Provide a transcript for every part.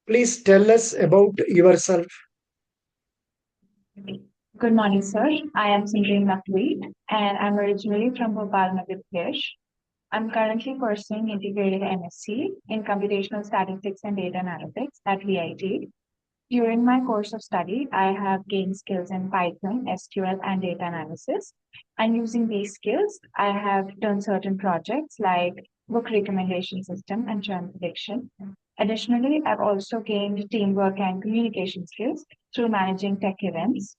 Please tell us about yourself. Good morning, sir. I am Sundari Nakwi, and I'm originally from Bhopal, Madhya Pradesh. I'm currently pursuing integrated MSc in computational statistics and data analytics at VIT. During my course of study, I have gained skills in Python, SQL, and data analysis. And using these skills, I have done certain projects like book recommendation system and churn prediction. Additionally, I've also gained teamwork and communication skills through managing tech events.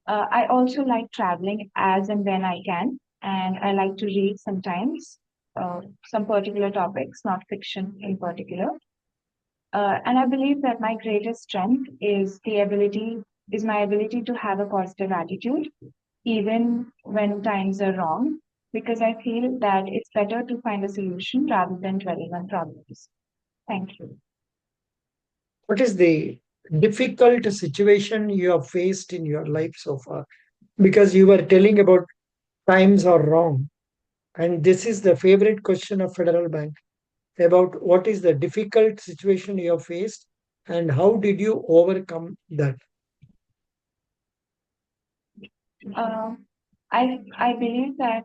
I also like traveling as and when I can, and I like to read sometimes some particular topics, not fiction in particular. And I believe that my greatest strength is my ability to have a positive attitude, even when times are wrong, because I feel that it's better to find a solution rather than dwelling on problems. Thank you. What is the difficult situation you have faced in your life so far? Because you were telling about times are wrong. And this is the favorite question of Federal Bank about what is the difficult situation you have faced and how did you overcome that? Uh, I believe that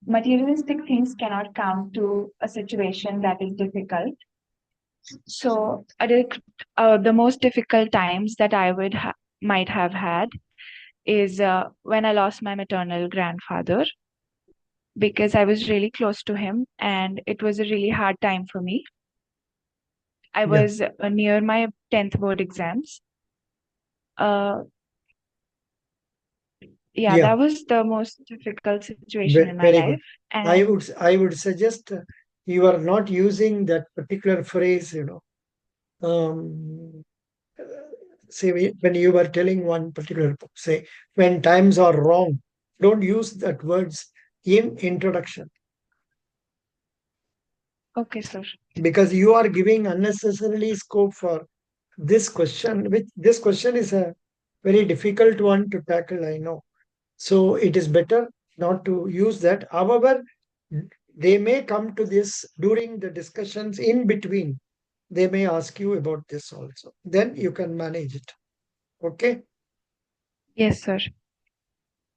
materialistic things cannot come to a situation that is difficult. So, the most difficult times that might have had is when I lost my maternal grandfather because I was really close to him and it was a really hard time for me. I Yeah, was near my 10th board exams. Uh, yeah, yeah, that was the most difficult situation in my very life. good. And I would suggest you are not using that particular phrase, Um, say when you were telling one particular, say when times are wrong, don't use that words in introduction okay, sir. because you are giving unnecessarily scope for this question, which this question is a very difficult one to tackle, I know. So it is better not to use that. However, they may come to this during the discussions in between. They may ask you about this also. Then you can manage it. Okay. Yes, sir.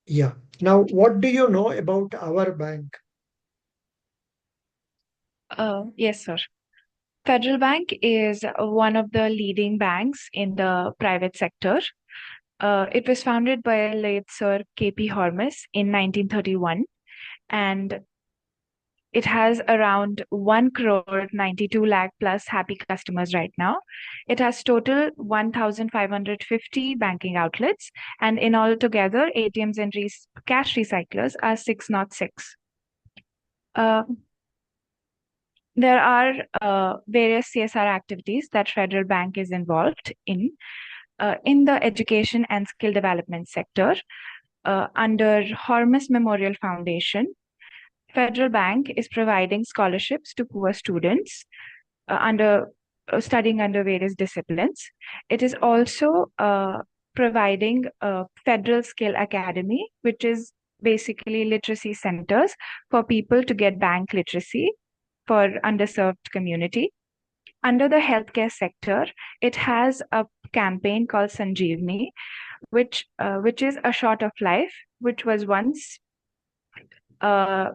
Yeah. Now, what do you know about our bank? Yes, sir. Federal Bank is one of the leading banks in the private sector. It was founded by late Sir K.P. Hormus in 1931, and it has around 1 crore 92 lakh plus happy customers right now. It has total 1,550 banking outlets, and in all together, ATMs and cash recyclers are 606. Uh, there are various CSR activities that Federal Bank is involved in the education and skill development sector. Under Hormus Memorial Foundation, Federal Bank is providing scholarships to poor students under studying under various disciplines. It is also providing a Federal Skill Academy, which is basically literacy centers for people to get bank literacy for underserved community. Under the healthcare sector, it has a campaign called Sanjeevni, which is a shot of life, which was once a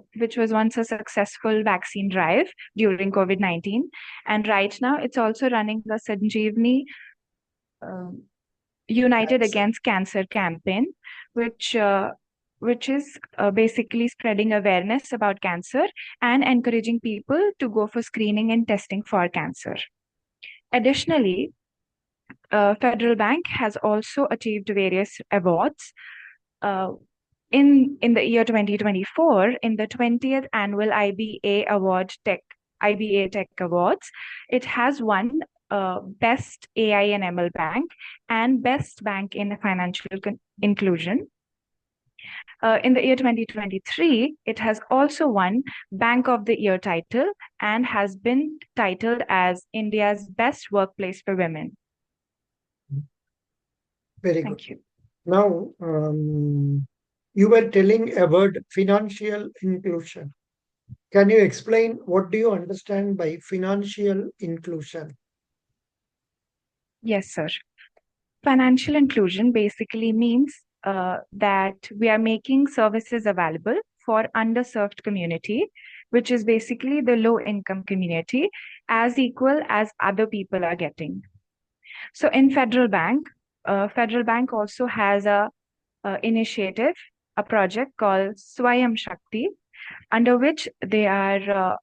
successful vaccine drive during COVID-19. And right now, it's also running the Sanjeevni um United Thanks. Against Cancer campaign, which uh, which is basically spreading awareness about cancer and encouraging people to go for screening and testing for cancer. Additionally, Federal Bank has also achieved various awards. Uh, in the year 2024, in the 20th annual IBA Tech Awards, it has won Best AI and ML Bank and Best Bank in Financial Inclusion. In the year 2023, it has also won Bank of the Year title and has been titled as India's Best Workplace for Women. Very good. Thank you. Now, you were telling about financial inclusion. Can you explain what do you understand by financial inclusion? Yes, sir. Financial inclusion basically means that we are making services available for underserved community, which is basically the low income community, as equal as other people are getting. So in Federal Bank also has a initiative, a project called Swayam Shakti, under which that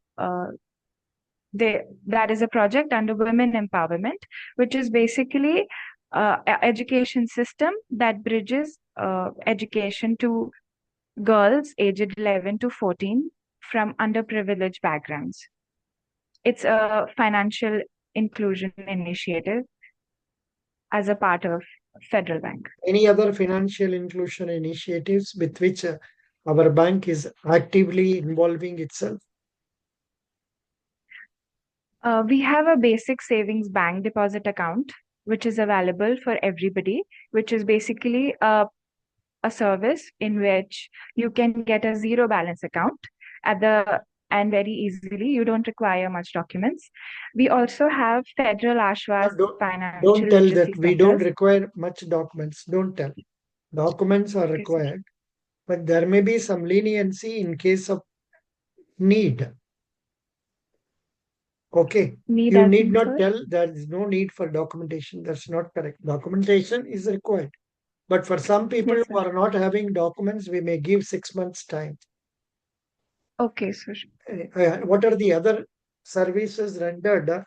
is a project under women empowerment, which is basically education system that bridges education to girls aged 11 to 14 from underprivileged backgrounds. It's a financial inclusion initiative as a part of Federal Bank. Any other financial inclusion initiatives with which our bank is actively involving itself? We have a basic savings bank deposit account, which is available for everybody, which is basically a service in which you can get a zero balance account at the and very easily. You don't require much documents. We also have Federal Uh, Ashwas Don't, don't Financial tell Literacy that we don't Centers. require much documents. Don't tell. Documents are Okay, sir. required, but there may be some leniency in case of need. Okay. Need You as need in, not sir? tell there is no need for documentation. That's not correct. Documentation is required. But for some people Yes, who sir. are not having documents, we may give 6 months' time. Okay, sir. What are the other services rendered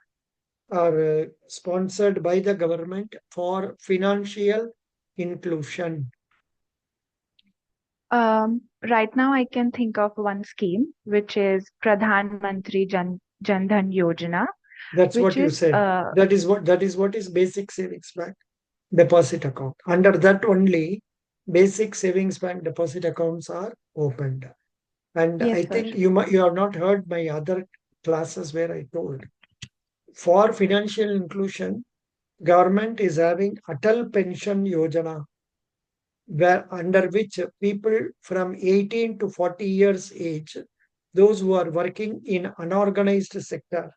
or sponsored by the government for financial inclusion? Right now, I can think of one scheme, which is Pradhan Mantri Jan Dhan Yojana, That's which what you is said. That is what is basic savings bank deposit account. Under that only basic savings bank deposit accounts are opened. And I yes, sir. think you have not heard my other classes where I told for financial inclusion, government is having Atal Pension Yojana, where under which people from 18 to 40 years age, those who are working in unorganized sector,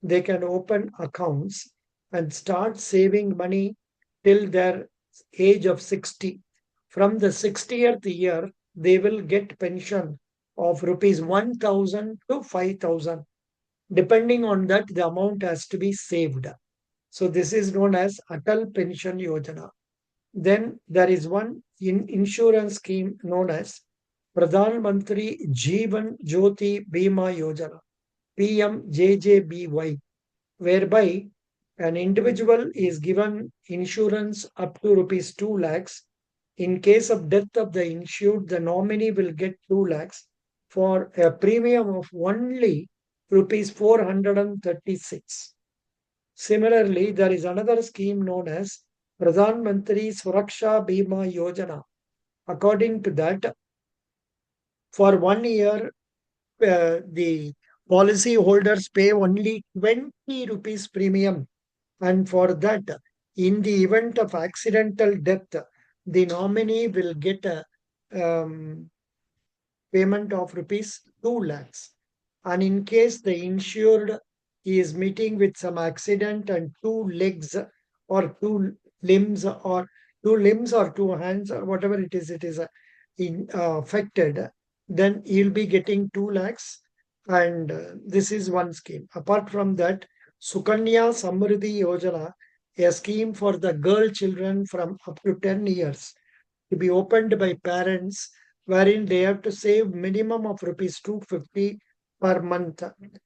they can open accounts and start saving money till their age of 60. From the 60th year, they will get pension of rupees 1000 to 5000. Depending on that, the amount has to be saved. So this is known as Atal Pension Yojana. Then there is one insurance scheme known as Pradhan Mantri Jeevan Jyoti Bima Yojana, PMJJBY, whereby an individual is given insurance up to rupees 2 lakhs. In case of death of the insured, the nominee will get 2 lakhs for a premium of only rupees 436. Similarly, there is another scheme known as Pradhan Mantri Suraksha Bima Yojana. According to that, for 1 year, the policy holders pay only 20 rupees premium. And for that, in the event of accidental death, the nominee will get a um, payment of rupees 2 lakhs. And in case the insured is meeting with some accident and two legs or limbs or two limbs or two hands or whatever it is affected, then he'll be getting 2 lakhs. And this is one scheme. Apart from that, Sukanya Samriddhi Yojana, a scheme for the girl children from up to 10 years to be opened by parents, wherein they have to save minimum of rupees 250 per month,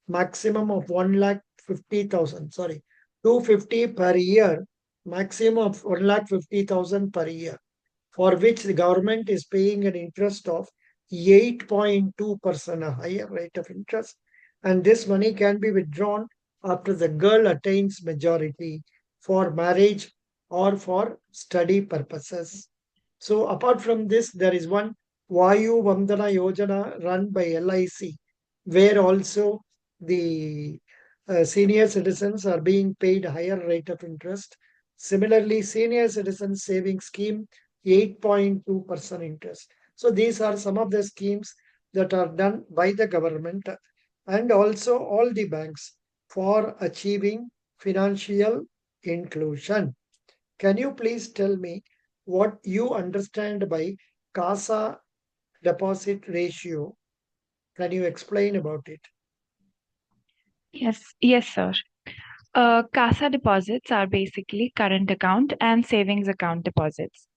maximum of 1,50,000. Sorry, 250 per year, maximum of 1,50,000 per year, for which the government is paying an interest of 8.2%, a higher rate of interest. And this money can be withdrawn after the girl attains majority for marriage or for study purposes. So apart from this, there is one Vayu Vandana Yojana run by LIC, where also the senior citizens are being paid higher rate of interest. Similarly, senior citizen saving scheme 8.2% interest. So these are some of the schemes that are done by the government and also all the banks for achieving financial inclusion. Can you please tell me what you understand by CASA deposit ratio? Can you explain about it? Yes, sir. CASA deposits are basically current account and savings account deposits.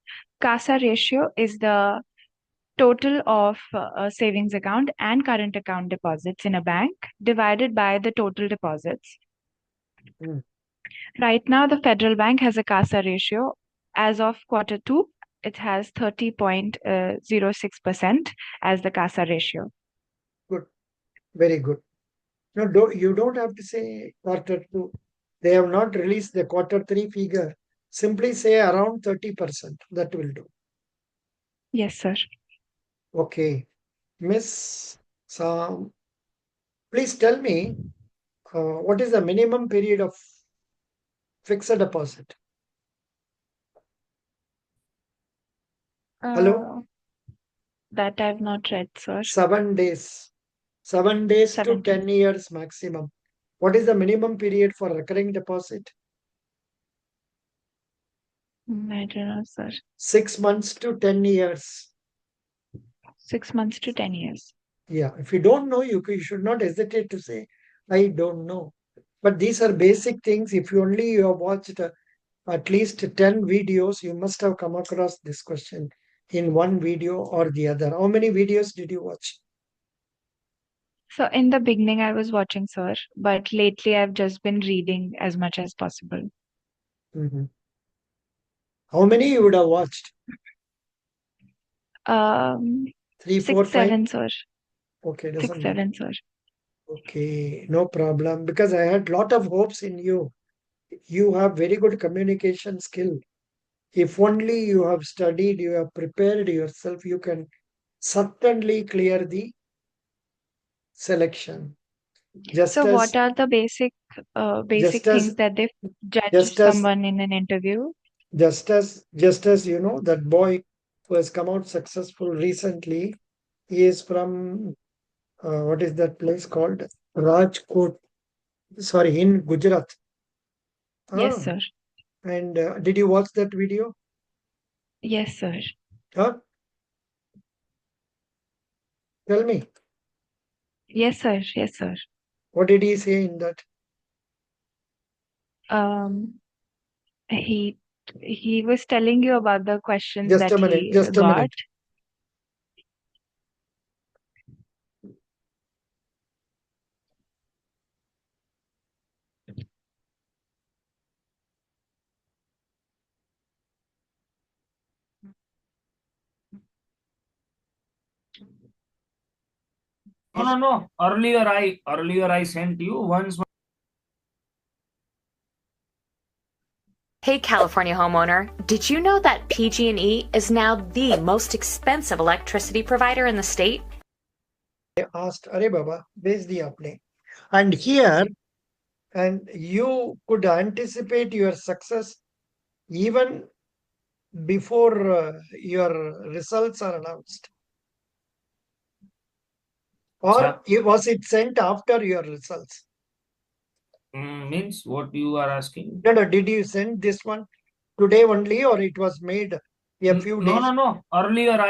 CASA ratio is the total of savings account and current account deposits in a bank divided by the total deposits. Mm. Right now, the Federal Bank has a CASA ratio. As of quarter two, it has 30.06% as the CASA ratio. Good, very good. No, you don't have to say quarter two. They have not released the quarter three figure. Simply say around 30%. That will do. Yes, sir. Okay. Miss Sam, please tell me what is the minimum period of fixed deposit? Hello? Uh, that I've not read, sir. 7 days. 7 days to 70. 10 years maximum. What is the minimum period for recurring deposit? I don't know, sir. 6 months to 10 years. 6 months to 10 years. Yeah. If you don't know, you should not hesitate to say, I don't know. But these are basic things. If you only you have watched at least 10 videos, you must have come across this question in one video or the other. How many videos did you watch? So in the beginning, I was watching, sir, but lately I've just been reading as much as possible. Mhm. How many you would have watched? Um, Three, four, six, five? seven, sir. Okay, Six, doesn't matter. seven, sir. Okay, no problem. Because I had lot of hopes in you. You have very good communication skill. If only you have studied, you have prepared yourself, you can certainly clear the selection. Just So what as are the just basic as things that they judge just as someone in an interview? just as you know that boy who has come out successful recently, he is from what is that place called? Rajkot. Sorry, in Gujarat. Yes, Ah, sir. and did you watch that video? Yes, sir. Huh? Tell me, Yes, sir. Yes, sir. what did he say in that? Um, he he was telling you about the questions Just a that minute, he just a got. minute. No, no, no. Earlier I sent you once. Hey California homeowner, did you know that PG&E is now the most expensive electricity provider in the state? I asked, Are Baba, where's the apne? And here, and you could anticipate your success even before your results are announced. Or was it sent after your results? Means what you are asking? No, no, did you send this one today only or it was made a few No, days? no, no. Earlier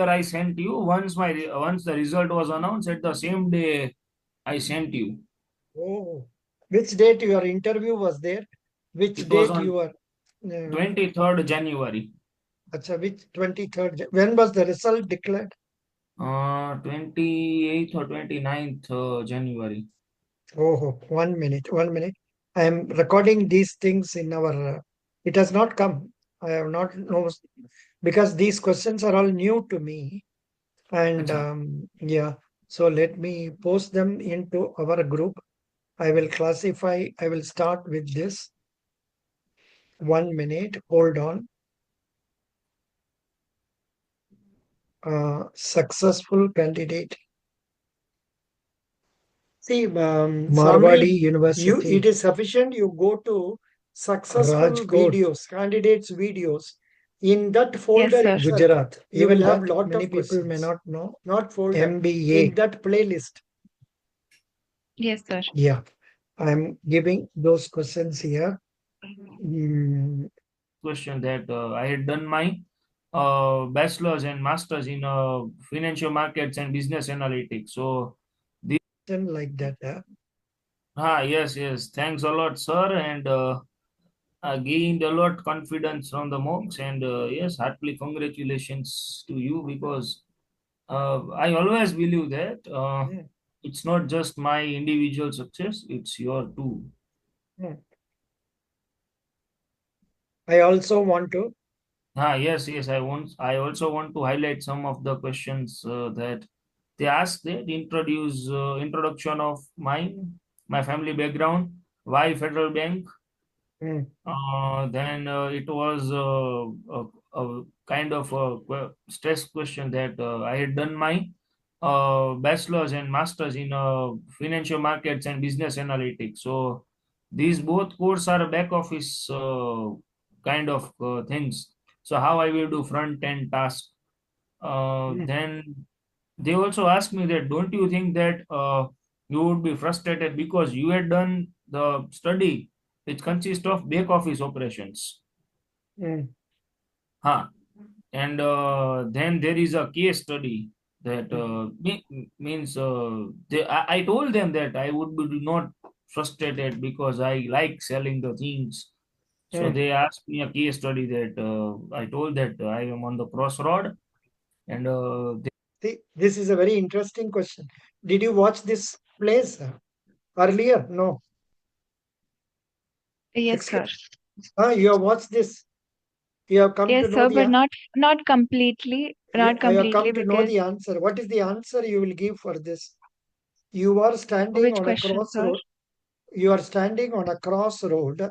I sent you once the result was announced at the same day I sent you. Oh, which date your interview was there? Which It was date on you were? 23rd January. Acha, which 23rd? When was the result declared? 28th or 29th January. Oh, 1 minute, 1 minute. I am recording these things in our. It has not come. I have not know because these questions are all new to me, and Acha. yeah. So let me post them into our group. I will classify. I will start with this. 1 minute. Hold on. Successful candidate. See, Marwadi University. It is sufficient. You go to successful Rajkot. videos, candidates videos. In that folder, sir. Gujarat, you will Even have that lot many of people may questions. not know. Not folder. MBA. In that playlist. Yes, sir. Yeah, I'm giving those questions here. Question that I had done my bachelor's and master's in financial markets and business analytics. So this, Like that. yes. Thanks a lot, sir, and I gained a lot confidence from the mocks, and yes, heartily congratulations to you because I always believe that Yeah. it's not just my individual success; it's your too. Yeah. I also want to. Yes. I also want to highlight some of the questions that they asked. That introduction of my family background, why Federal Bank. Hmm. Then it was a kind of a stress question that I had done my bachelor's and master's in financial markets and business analytics. So these both courses are back office kind of things. So how I will do front end task. Hmm. Then they also asked me that don't you think that you would be frustrated because you had done the study which consists of back office operations. Hmm. Huh. And then there is a case study that means I told them that I would be not frustrated because I like selling the things. So Hmm. they asked me a case study that I told that I am on the crossroad and See, this is a very interesting question. Did you watch this place earlier? No. Yes, sir. Excuse. You have watched this. You have come to Yes, know sir, the but not completely, yeah, not I have completely come to know because the answer. What is the answer you will give for this? You are standing which on a question, sir? crossroad. You are standing on a crossroad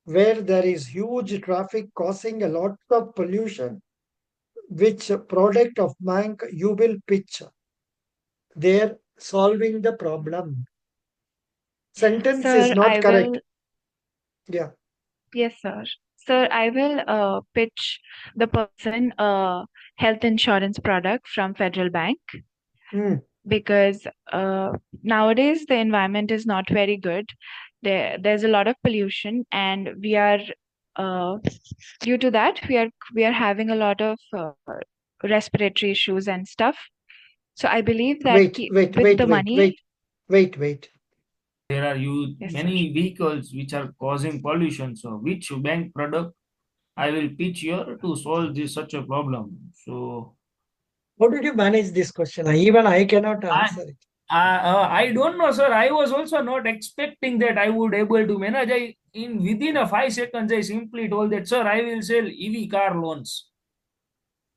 where there is huge traffic causing a lot of pollution. Which product of bank you will pitch? There solving the problem. Sentence is Sir, not I correct. will, Yeah. yes, sir. Sir, I will pitch the person a health insurance product from Federal Bank Hmm. because nowadays the environment is not very good. There's a lot of pollution, and we are due to that we are having a lot of respiratory issues and stuff. So I believe that Wait, wait, with wait, the wait, money, wait, wait, wait. there are yes, sir. many vehicles which are causing pollution. So which bank product I will pitch here to solve this such a problem. So How did you manage this question? Even I cannot I answer it. I don't know, sir. I was also not expecting that I would able to manage. I in within a 5 seconds, I simply told that, sir, I will sell EV car loans.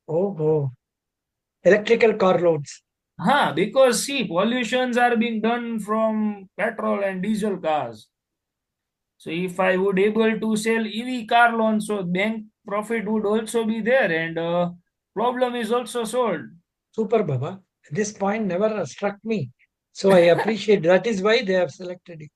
Oh. Electrical car loans. Because see, pollutions are being done from petrol and diesel cars. So if I would able to sell EV car loans, so bank profit would also be there, and problem is also solved. Super, Baba. This point never struck me. So I appreciate that is why they have selected it.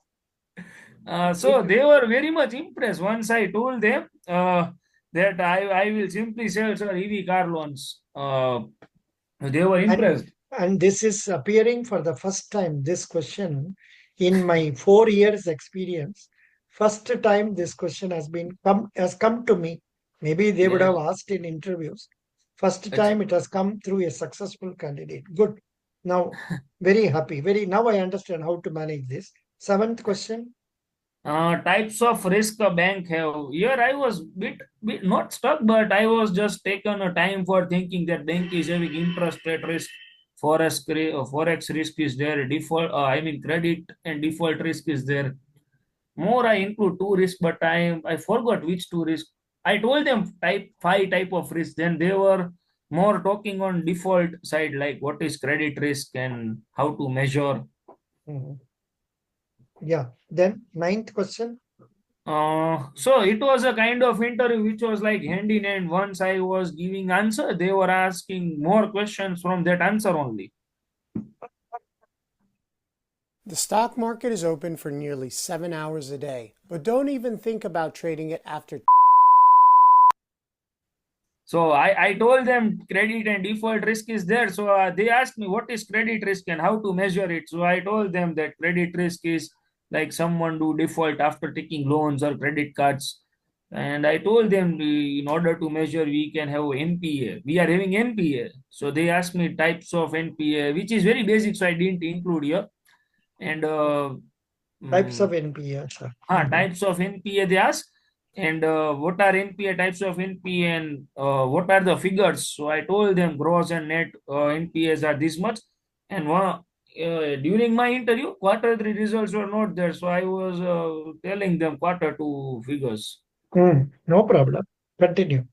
So they were very much impressed once I told them that I will simply sell sir EV car loans. They were And impressed. and this is appearing for the first time, this question in my 4 years experience. First time this question has come to me. Maybe they would Yes, have asked in interviews. First it's time it has come through a successful candidate. Good. Now very happy. Very now I understand how to manage this. Seventh question. types of risk a bank have. Here I was bit not stuck, but I was just taken a time for thinking that bank is having interest rate risk, forex risk is there, default. I mean credit and default risk is there. More I include two risks, but I forgot which two risks. I told them five type of risk. Then they were more talking on default side, like what is credit risk and how to measure. Mhm. Yeah. Then ninth question. So it was a kind of interview which was like hand in hand. Once I was giving answer, they were asking more questions from that answer only. The stock market is open for nearly 7 hours a day, but don't even think about trading it after So I told them credit and default risk is there. So they asked me what is credit risk and how to measure it. So I told them that credit risk is like someone do default after taking loans or credit cards. And I told them in order to measure, we can have NPA. We are having NPA. So they asked me types of NPA, which is very basic. So I didn't include here. And Types of NPA, sir. types of NPA they ask, and what are NPA, types of NPA, and what are the figures. So I told them gross and net NPAs are this much, and during my interview, quarter three results were not there, so I was telling them quarter two figures. No problem. Continue.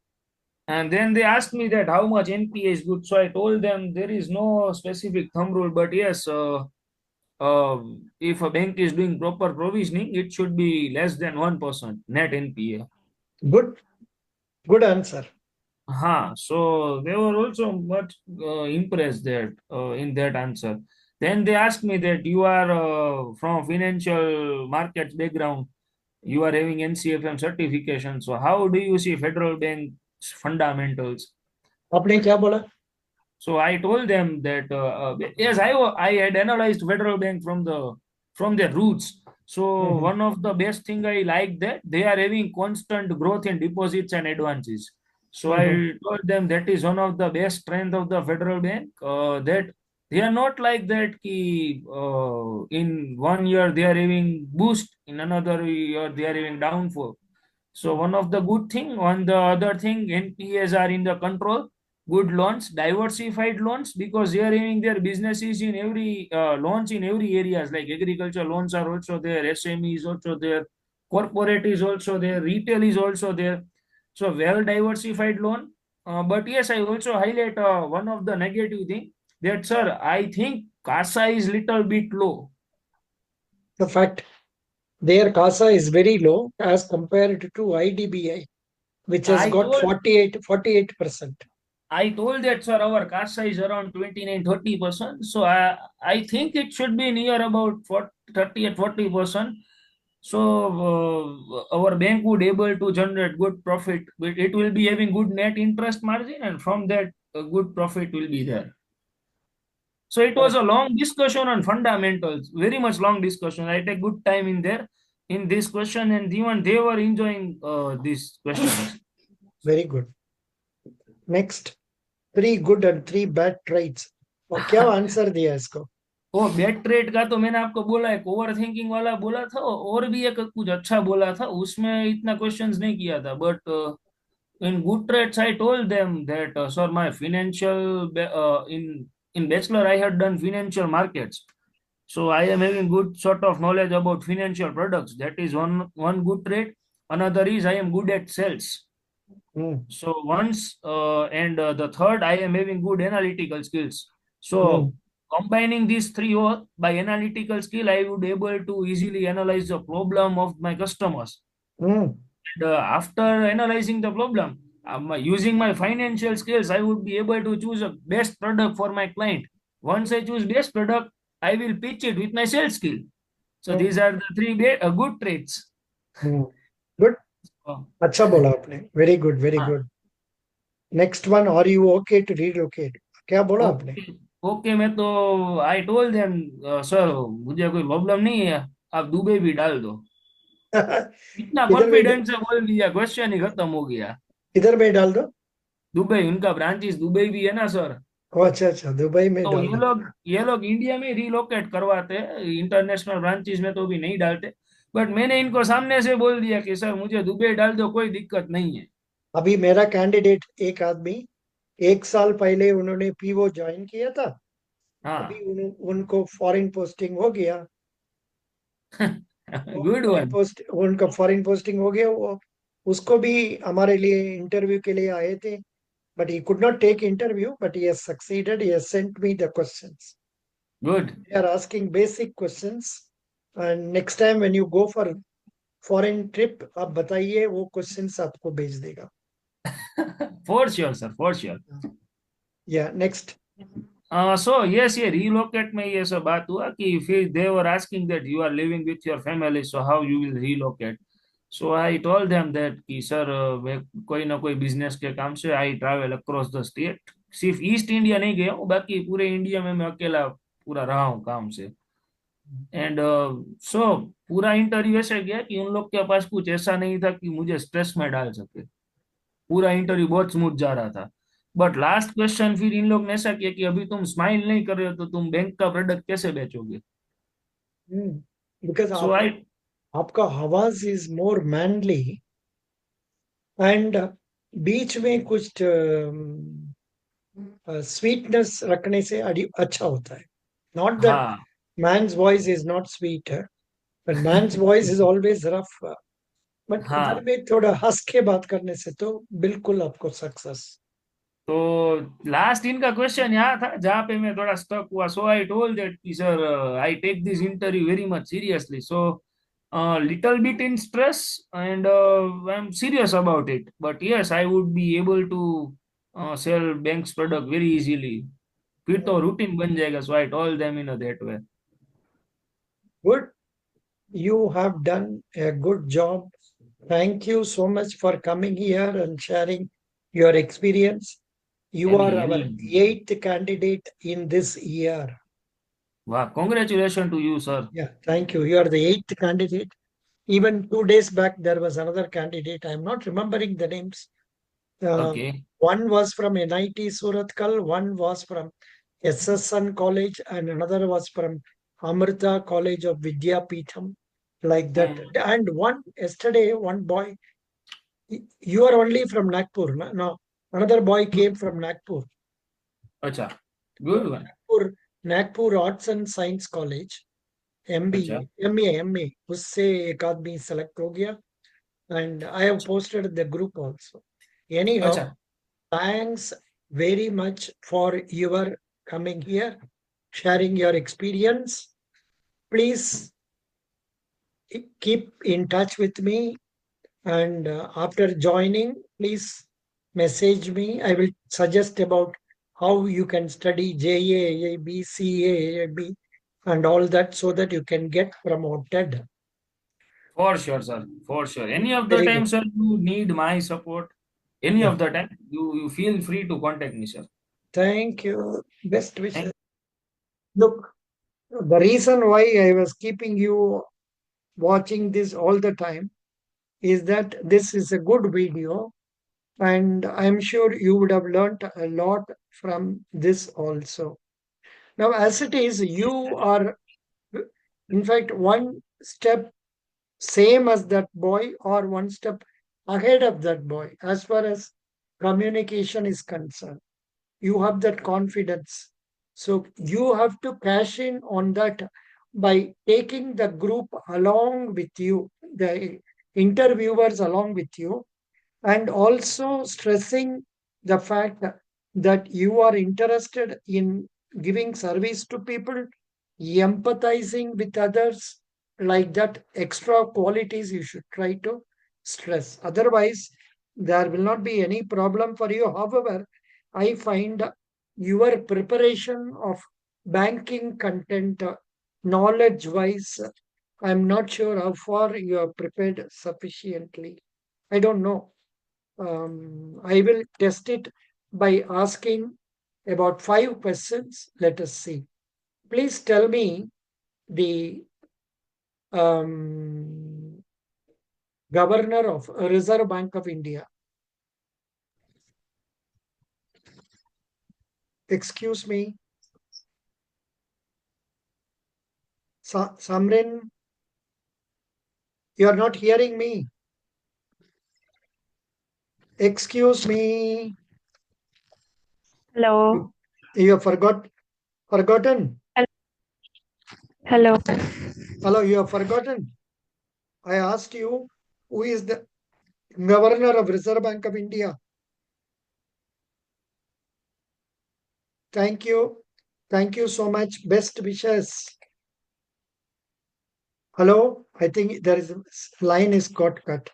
And then they asked me that how much NPA is good. So I told them there is no specific thumb rule, but yes, if a bank is doing proper provisioning, it should be less than 1% net NPA. Good answer. So they were also much impressed that in that answer. Then they asked me that you are from financial markets background, you are having NCFM certification. So how do you see federal bank's fundamentals? आपने क्या बोला? So I told them that yes, I had analyzed Federal Bank from their roots. So one of the best thing I like that they are having constant growth in deposits and advances. So I told them that is one of the best strength of the Federal Bank. That they are not like that. In 1 year they are having boost, in another year they are having downfall. So one of the good thing. On the other thing, NPAs are in the control. Good loans, diversified loans, because they are having their businesses in every loans in every areas, like agriculture loans are also there, SME is also there, corporate is also there, retail is also there. So well diversified loan. But yes, I also highlight one of the negative thing that, sir, I think CASA is little bit low. The fact their CASA is very low as compared to IDBI, which has got 48%. I told that, sir, our CASA is around 29-30%. So I think it should be near about 30 or 40%. So our bank would able to generate good profit. It will be having good net interest margin, and from that good profit will be there. So it was a long discussion on fundamentals, very much long discussion. I take good time in there in this question, and even they were enjoying these questions. Very good. Next, 3 good and 3 bad traits. और क्या answer दिया इसको? वो bed trade का तो मैंने आपको बोला, एक ओवर थिंकिंग वाला बोला था, और भी एक कुछ अच्छा बोला था, उसमें इतना क्वेश्चंस नहीं किया था. But in good traits I told them that sir, my financial in bachelor I had done financial markets, so I am having good sort of knowledge about financial products. That is one good trait. Another is I am good at sales. So and the third, I am having good analytical skills. So combining these three by analytical skill, I would able to easily analyze the problem of my customers. And after analyzing the problem, using my financial skills, I would be able to choose a best product for my client. Once I choose best product, I will pitch it with my sales skill. So these are the three good traits. Good. अच्छा बोला आपने. Very good, very good. Next one, are you okay to relocate? क्या बोला आपने? Okay, मैं तो I told them, sir मुझे कोई प्रॉब्लम नहीं है, आप दुबई भी डाल दो. इतना कॉन्फिडेंस से बोल दिया, क्वेश्चन ही खत्म हो गया. इधर में डाल दो. दुबई, उनका ब्रांचेस दुबई भी है ना सर. अच्छा, दुबई में तो डाल. ये लोग इंडिया में रिलोकेट करवाते हैं, इंटरनेशनल ब्रांचेस में तो भी नहीं डालते. बट मैंने इनको सामने से बोल दिया कि सर मुझे दुबई डाल दो, कोई दिक्कत नहीं है. अभी मेरा कैंडिडेट एक आदमी 1 साल पहले उन्होंने पीओ ज्वाइन किया था. अभी उनको फॉरेन पोस्टिंग हो गया. Good one. उनका फॉरेन पोस्टिंग हो गया. वो उसको भी हमारे लिए इंटरव्यू के लिए आए थे, but he could not take interview, but he has succeeded. He has sent me the questions. Good. They are asking basic questions, and next time when you go for foreign trip, आप बताइए, वो questions आपको भेज देगा. For sure, sir. For sure. Yeah. Next. So yes, ये relocate में ये सब बात हुआ कि फिर they were asking that you are living with your family, so how you will relocate. So I told them that कि sir कोई ना कोई business के काम से I travel across the state. सिर्फ ईस्ट इंडिया नहीं गया हूँ, बाकी पूरे इंडिया में मैं अकेला पूरा रहा हूँ काम से. एंड सो पूरा इंटरव्यू ऐसे गया कि उन लोग के पास कुछ ऐसा नहीं था कि मुझे स्ट्रेस में डाल सके. पूरा इंटरव्यू बहुत स्मूथ जा रहा था. बट लास्ट क्वेश्चन फिर इन लोग ने ऐसा किया कि अभी तुम स्माइल नहीं कर रहे हो तो तुम बैंक का प्रोडक्ट कैसे बेचोगे. Because सो आई आपका आवाज इज मोर मैनली एंड बीच में कुछ स्वीटनेस रखने से अच्छा होता है. नॉट दैट हाँ man's voice is not sweet, but man's voice is always rough. But इधर हाँ. में थोड़ा हंस के बात करने से तो बिल्कुल आपको सक्सेस. तो लास्ट इनका क्वेश्चन यहाँ था जहाँ पे मैं थोड़ा स्टक हुआ. सो आई टोल्ड दैट कि sir I take this interview very much seriously. So little bit in stress and I'm serious about it. But yes, I would be able to sell bank's product very easily. फिर तो routine बन जाएगा. So I told them in a that way. Good. You have done a good job. Thank you so much for coming here and sharing your experience. You are our Any 8th candidate in this year. wow, congratulations to you, sir. Yeah, thank you. You are the 8th candidate. Even 2 days back, there was another candidate. I'm not remembering the names. Okay. One was from NIT Surathkal, one was from SSN College, and another was from Amrita College of Vidya Peetham, like that. Hmm. And one yesterday, one boy, you are only from Nagpur, no? No, another boy came from Nagpur. अच्छा. Good one. Nagpur Arts and Science College, अच्छा. MBA, MA, उससे एक आदमी select हो गया, and I have posted the group also. Anyhow, अच्छा. thanks very much for your coming here, sharing your experience. Please keep in touch with me, and after joining, please message me. I will suggest about how you can study JA, AAB, CA, AAB, and all that so that you can get promoted. For sure, sir. For sure. Any of the Very time, good. sir, you need my support. Any Yeah. of the time, you feel free to contact me, sir. Thank you. Best wishes. Thank Look, the reason why I was keeping you watching this all the time is that this is a good video, and I'm sure you would have learnt a lot from this also. Now, as it is, you are, in fact, one step same as that boy or one step ahead of that boy as far as communication is concerned. You have that confidence. So you have to cash in on that by taking the group along with you, the interviewers along with you, and also stressing the fact that you are interested in giving service to people, empathizing with others, like that extra qualities you should try to stress. Otherwise, there will not be any problem for you. However, I find your preparation of banking content, knowledge wise, I'm not sure how far you are prepared sufficiently. I don't know. I will test it by asking about 5 questions. Let us see. Please tell me the governor of Reserve Bank of India. Excuse me. Samrin, you are not hearing me. Excuse me. Hello. You have forgotten. Hello. Hello, you have forgotten. I asked you who is the governor of Reserve Bank of India. Thank you. Thank you so much. Best wishes. Hello, I think there is line is got cut.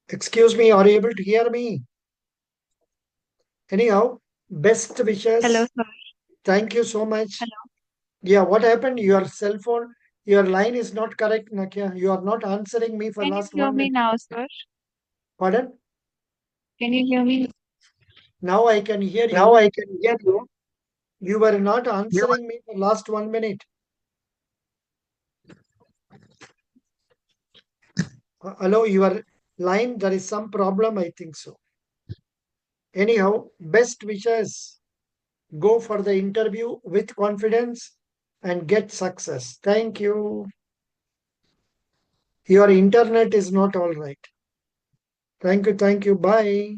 Excuse me, are you able to hear me? Anyhow, best wishes. Hello, sir. Thank you so much. Hello. Yeah, what happened? Your cell phone Your line is not correct, Nakia. You are not answering me for Can you last hear 1 me minute. now, sir? Pardon? Can you hear me? Now I can hear you. Now I can hear you. You were not answering me for last 1 minute. Hello, your line, there is some problem, I think so. Anyhow, best wishes. Go for the interview with confidence and get success. Thank you. Your internet is not all right. Thank you. Bye.